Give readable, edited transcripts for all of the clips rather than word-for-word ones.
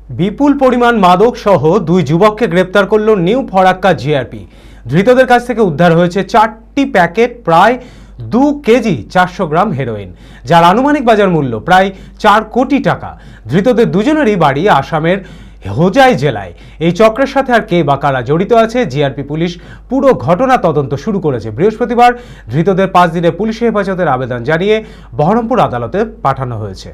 বিপুল পরিমাণ মাদক সহ দুই যুবককে গ্রেপ্তার করল নিউ ফরাক্কা জিআরপি। ধৃতদের কাছ থেকে উদ্ধার হয়েছে 4টি প্যাকেট প্রায় 2 কেজি 400 গ্রাম হেরোইন, যার আনুমানিক বাজার মূল্য প্রায় 4 কোটি টাকা। ধৃতদের দুজনেরই বাড়ি আসামের হোজাই জেলায়। এই চক্রের সাথে আর কে বা কারা জড়িত আছে, জিআরপি পুলিশ পুরো ঘটনা তদন্ত শুরু করেছে। বৃহস্পতিবার ধৃতদের 5 দিনের পুলিশি হেফাজতের আবেদন জানিয়ে বহরমপুর আদালতে পাঠানো হয়েছে।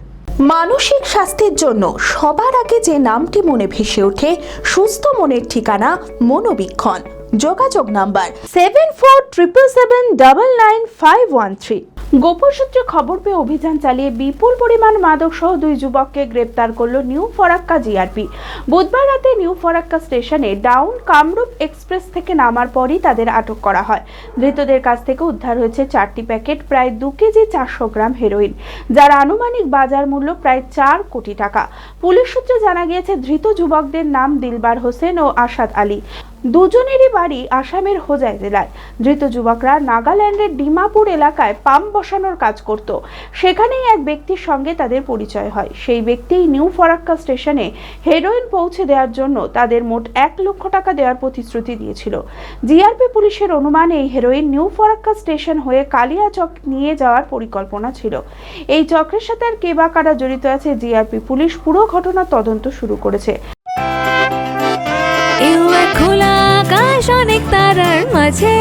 মানসিক স্বাস্থ্যের জন্য সবার আগে যে নামটি মনে ভেসে ওঠে, সুস্থ মনের ঠিকানা মনোবীক্ষণ। যোগাযোগ নাম্বার 7477799513। গোপন সূত্রে খবর পেয়ে অভিযান চালিয়ে বিপুল পরিমাণ মাদক সহ 2 যুবককে গ্রেপ্তার করল নিউ ফরাক্কা জিআরপি। বুধবার রাতে নিউ ফরাক্কা স্টেশনে ডাউন কামরূপ এক্সপ্রেস থেকে নামার পরই তাদের আটক করা হয়। ধৃতদের কাছ থেকে উদ্ধার হয়েছে 4টি প্যাকেট প্রায় 2 কেজি 400 গ্রাম হেরোইন, যার আনুমানিক বাজার মূল্য প্রায় 4 কোটি টাকা। পুলিশ সূত্রে জানা গিয়েছে, ধৃত যুবকদের নাম দিলবার হোসেন ও আসাদ আলী। দুজনেরই বাড়ি আসামের হোজাই জেলায়। ধৃত যুবকরা নাগাল্যান্ডের ডিমাপুর এলাকায় পাম্প বসানোর কাজ করত। সেখানেই এক ব্যক্তির সঙ্গে তাদের পরিচয় হয়। সেই ব্যক্তি নিউ ফরাক্কা স্টেশনে হেরোইন পৌঁছে দেওয়ার জন্য তাদের মোট 1 লক্ষ টাকা দেওয়ার প্রতিশ্রুতি দিয়েছিল। জিআরপি পুলিশের অনুমান, এই হেরোইন নিউ ফরাক্কা স্টেশন হয়ে কালিয়াচক নিয়ে যাওয়ার পরিকল্পনা ছিল। এই চক্রের সাথে আর কে বা কারা জড়িত আছে, জিআরপি পুলিশ পুরো ঘটনা তদন্ত শুরু করেছে। খোলা আকাশ অনেক তারার মাঝে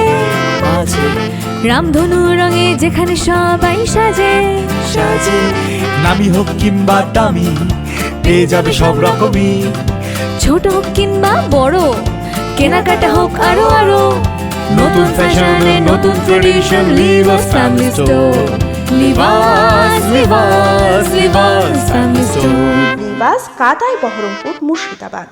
রামধনু রঙে যেখানে সবাই সাজে সাজে নামি হোক কিংবা দামি পেয়ে যাবে সব রকমই, ছোট হোক কিংবা বড় কেনাকাটা হোক আরো আরো নতুন ফ্যাশনে নতুন tradition, Libas family store. Libas Libas Libas family store. Libas কাতাই, বহরমপুর, মুর্শিদাবাদ।